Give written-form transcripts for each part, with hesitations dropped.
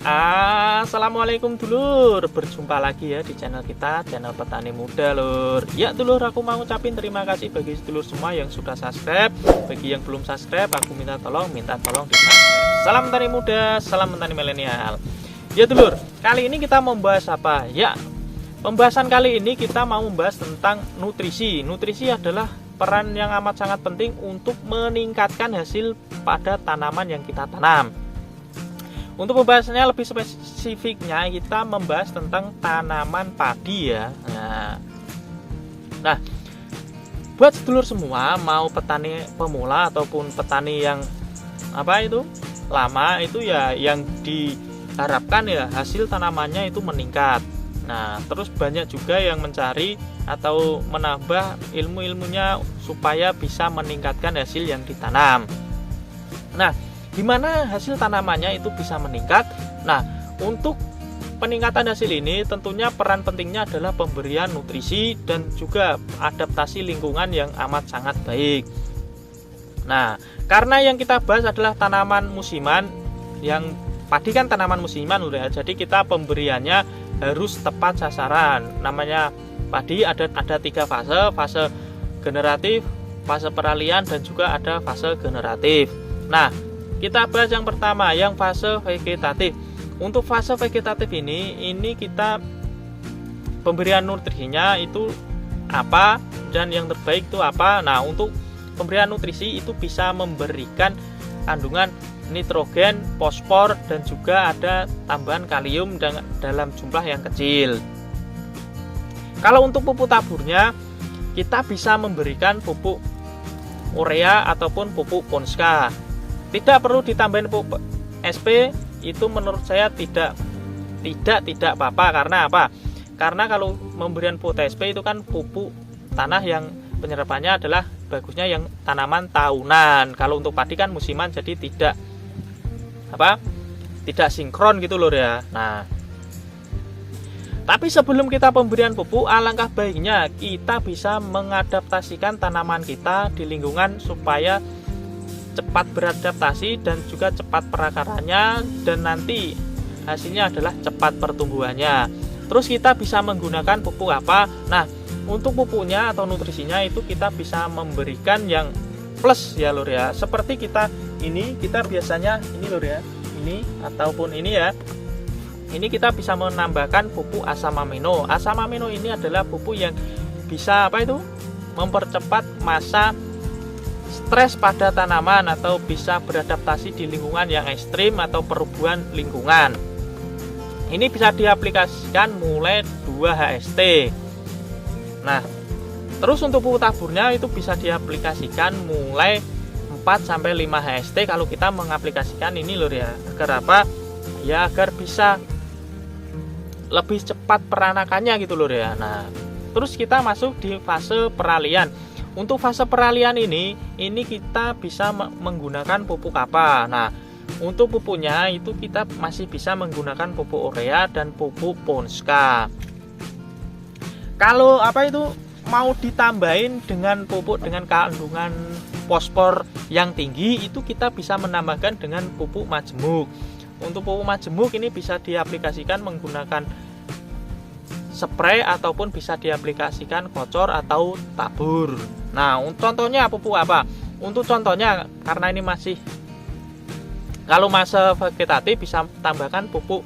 Assalamualaikum dulur, berjumpa lagi ya di channel kita, channel petani muda lur. Ya dulur, aku mau ngucapin terima kasih bagi dulur semua yang sudah subscribe. Bagi yang belum subscribe, aku minta tolong di subscribe. Salam petani muda, salam petani milenial. Ya dulur, kali ini kita membahas apa? Ya, pembahasan kali ini kita mau membahas tentang nutrisi. Nutrisi adalah peran yang amat sangat penting untuk meningkatkan hasil pada tanaman yang kita tanam. Untuk pembahasannya lebih spesifiknya, kita membahas tentang tanaman padi ya. Nah, buat sedulur semua, mau petani pemula ataupun petani yang lama, itu ya yang diharapkan ya hasil tanamannya itu meningkat. Nah, terus banyak juga yang mencari atau menambah ilmu-ilmunya supaya bisa meningkatkan hasil yang ditanam. Nah, gimana hasil tanamannya itu bisa meningkat? Nah, untuk peningkatan hasil ini tentunya peran pentingnya adalah pemberian nutrisi dan juga adaptasi lingkungan yang amat sangat baik. Nah, karena yang kita bahas adalah tanaman musiman, yang padi kan tanaman musiman udah, jadi kita pemberiannya harus tepat sasaran. Namanya padi ada 3 fase generatif, fase peralihan, dan juga ada fase generatif. Nah, kita bahas yang pertama, yang fase vegetatif. Untuk fase vegetatif ini kita pemberian nutrisinya itu apa dan yang terbaik itu apa. Nah, untuk pemberian nutrisi itu bisa memberikan kandungan nitrogen, fosfor, dan juga ada tambahan kalium dalam jumlah yang kecil. Kalau untuk pupuk taburnya, kita bisa memberikan pupuk urea ataupun pupuk Ponska. Tidak perlu ditambahin pupuk SP, itu menurut saya tidak apa-apa. Karena apa? Karena kalau memberikan pupuk SP itu kan pupuk tanah yang penyerapannya adalah bagusnya yang tanaman tahunan. Kalau untuk padi kan musiman, jadi tidak sinkron gitu loh ya. Nah, tapi sebelum kita pemberian pupuk, alangkah baiknya kita bisa mengadaptasikan tanaman kita di lingkungan supaya cepat beradaptasi dan juga cepat perakarannya, dan nanti hasilnya adalah cepat pertumbuhannya. Terus kita bisa menggunakan pupuk apa? Nah, untuk pupuknya atau nutrisinya itu kita bisa memberikan yang plus ya lur ya. Seperti kita biasanya ini lur ya, ini ataupun ini ya. Ini kita bisa menambahkan pupuk asam amino. Asam amino ini adalah pupuk yang bisa mempercepat masa stres pada tanaman atau bisa beradaptasi di lingkungan yang ekstrim atau perubahan lingkungan. Ini bisa diaplikasikan mulai 2 HST. Nah, terus untuk pupuk taburnya itu bisa diaplikasikan mulai 4 sampai 5 HST kalau kita mengaplikasikan ini lur ya. Agar apa? Ya agar bisa lebih cepat peranakannya gitu lur ya. Nah, terus kita masuk di fase peralihan. Untuk fase peralihan ini kita bisa menggunakan pupuk apa? Nah, untuk pupuknya itu kita masih bisa menggunakan pupuk urea dan pupuk Ponska. Kalau mau ditambahin dengan pupuk dengan kandungan fosfor yang tinggi, itu kita bisa menambahkan dengan pupuk majemuk. Untuk pupuk majemuk ini bisa diaplikasikan menggunakan spray ataupun bisa diaplikasikan kocor atau tabur. Nah, contohnya pupuk apa? Untuk contohnya, karena ini masih kalau masa vegetatif bisa tambahkan pupuk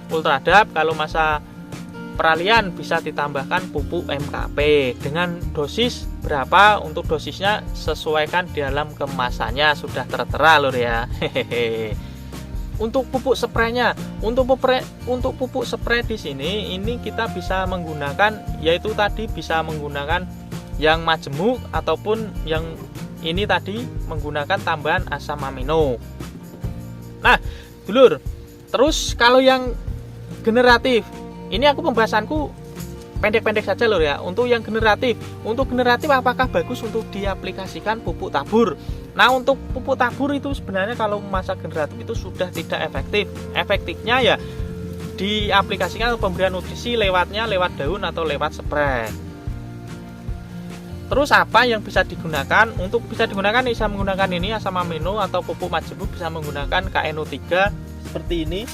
ultradap, kalau masa peralihan bisa ditambahkan pupuk MKP dengan dosis berapa. Untuk dosisnya sesuaikan di dalam kemasannya, sudah tertera lur ya. Untuk pupuk spraynya, untuk pupuk spray di sini ini kita bisa menggunakan, yaitu tadi bisa menggunakan yang majemuk ataupun yang ini tadi menggunakan tambahan asam amino. Nah, dulur, terus kalau yang generatif, ini aku pembahasanku pendek-pendek saja lur ya. Untuk yang generatif, apakah bagus untuk diaplikasikan pupuk tabur? Nah, untuk pupuk tabur itu sebenarnya kalau masa generatif itu sudah tidak efektif. Efektifnya ya diaplikasikan pemberian nutrisi lewat daun atau lewat spray. Terus apa yang bisa digunakan? Untuk bisa digunakan bisa menggunakan ini asam amino atau pupuk majemuk, bisa menggunakan KNO3 seperti ini.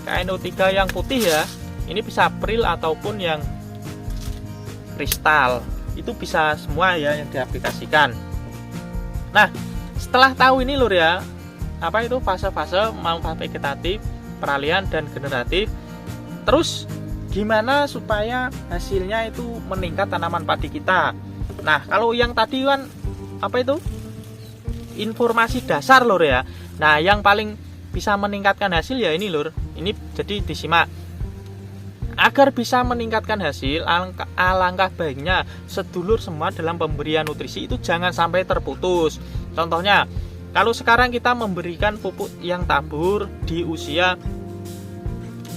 KNO3 yang putih ya, ini bisa pril ataupun yang kristal, itu bisa semua ya yang diaplikasikan. Nah, setelah tahu ini lur ya, apa itu fase-fase manfaat vegetatif, peralihan dan generatif. Terus gimana supaya hasilnya itu meningkat tanaman padi kita? Nah, kalau yang tadi kan apa itu? Informasi dasar lur ya. Nah, yang paling bisa meningkatkan hasil ya ini lur. Ini jadi disimak. Agar bisa meningkatkan hasil, alangkah baiknya sedulur semua dalam pemberian nutrisi itu jangan sampai terputus. Contohnya, kalau sekarang kita memberikan pupuk yang tabur di usia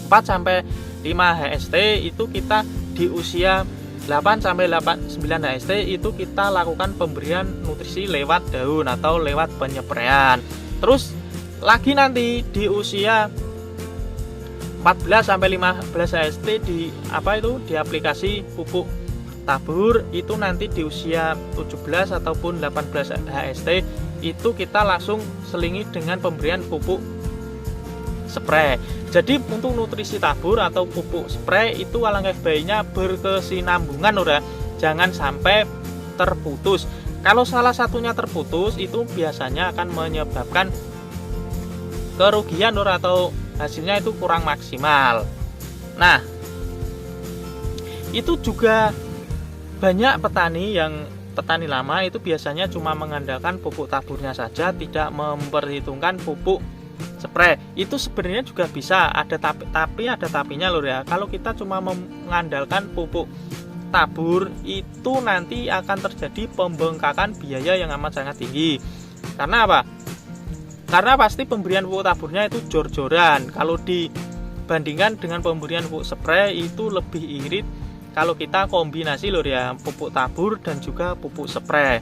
4 sampai 5 HST, itu kita di usia 8 sampai 9 HST itu kita lakukan pemberian nutrisi lewat daun atau lewat penyepraian. Terus lagi nanti di usia 14 sampai 15 HST di aplikasi pupuk tabur, itu nanti di usia 17 ataupun 18 HST itu kita langsung selingi dengan pemberian pupuk spray. Jadi untuk nutrisi tabur atau pupuk spray itu alangkah baiknya berkesinambungan udah, jangan sampai terputus. Kalau salah satunya terputus itu biasanya akan menyebabkan kerugian atau hasilnya itu kurang maksimal. Nah, itu juga banyak petani lama itu biasanya cuma mengandalkan pupuk taburnya saja, tidak memperhitungkan pupuk spray. Itu sebenarnya juga bisa ada tapi ada tapinya lur ya. Kalau kita cuma mengandalkan pupuk tabur itu nanti akan terjadi pembengkakan biaya yang amat sangat tinggi. Karena apa? Karena pasti pemberian pupuk taburnya itu jor-joran. Kalau dibandingkan dengan pemberian pupuk spray itu lebih irit kalau kita kombinasi lur ya, pupuk tabur dan juga pupuk spray.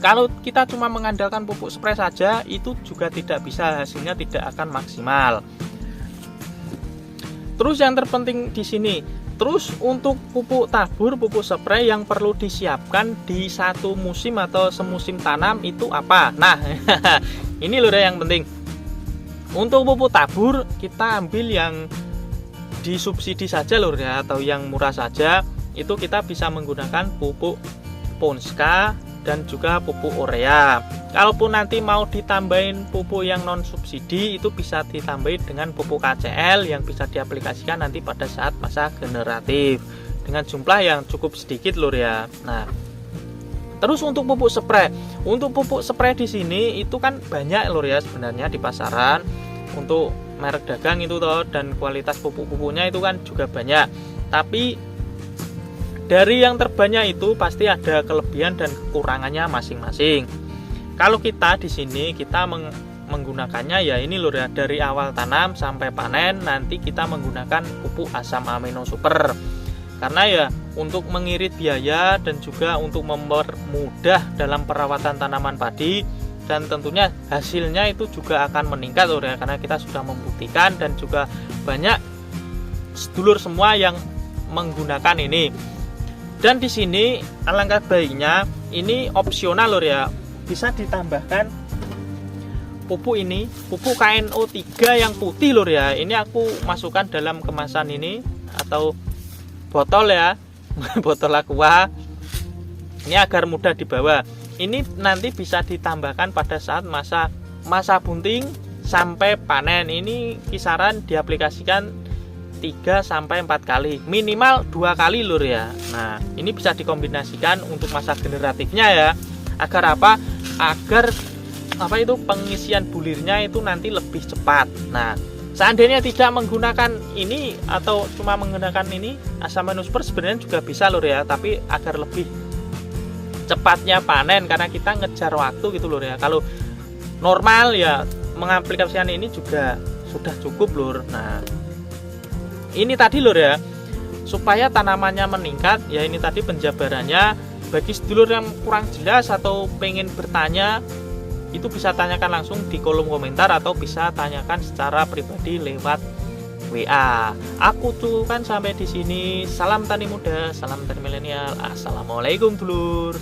Kalau kita cuma mengandalkan pupuk spray saja itu juga tidak bisa, hasilnya tidak akan maksimal. Terus yang terpenting di sini, terus untuk pupuk tabur, pupuk spray yang perlu disiapkan di satu musim atau semusim tanam itu apa? Nah, ini lho yang penting. Untuk pupuk tabur kita ambil yang disubsidi saja lho ya, atau yang murah saja. Itu kita bisa menggunakan pupuk Ponska dan juga pupuk urea. Kalaupun nanti mau ditambahin pupuk yang non subsidi itu bisa ditambahin dengan pupuk KCL yang bisa diaplikasikan nanti pada saat masa generatif dengan jumlah yang cukup sedikit lur ya. Nah, terus untuk pupuk spray di sini itu kan banyak lur ya sebenarnya di pasaran untuk merek dagang itu toh, dan kualitas pupuk-pupuknya itu kan juga banyak. Tapi dari yang terbanyak itu pasti ada kelebihan dan kekurangannya masing-masing. Kalau kita di sini kita menggunakannya ya ini lur ya, dari awal tanam sampai panen nanti kita menggunakan pupuk asam amino super. Karena ya untuk mengirit biaya dan juga untuk mempermudah dalam perawatan tanaman padi, dan tentunya hasilnya itu juga akan meningkat lur ya, karena kita sudah membuktikan dan juga banyak sedulur semua yang menggunakan ini. Dan di sini alangkah baiknya ini opsional lur ya, bisa ditambahkan pupuk ini, pupuk KNO3 yang putih lur ya. Ini aku masukkan dalam kemasan ini atau botol ya, botol aqua. Ini agar mudah dibawa. Ini nanti bisa ditambahkan pada saat masa bunting sampai panen. Ini kisaran diaplikasikan 3 sampai 4 kali, minimal 2 kali lur ya. Nah, ini bisa dikombinasikan untuk masa generatifnya ya. Agar apa? Agar itu pengisian bulirnya itu nanti lebih cepat. Nah, seandainya tidak menggunakan ini atau cuma menggunakan ini asam amino super sebenarnya juga bisa lur ya, tapi agar lebih cepatnya panen karena kita ngejar waktu gitu lur ya. Kalau normal ya mengaplikasikan ini juga sudah cukup lur. Nah, ini tadi lur ya, supaya tanamannya meningkat ya, ini tadi penjabarannya. Bagi sedulur yang kurang jelas atau pengen bertanya, itu bisa tanyakan langsung di kolom komentar atau bisa tanyakan secara pribadi lewat WA. Aku cukupkan sampai di sini. Salam tani muda, salam tani milenial. Assalamualaikum dulur.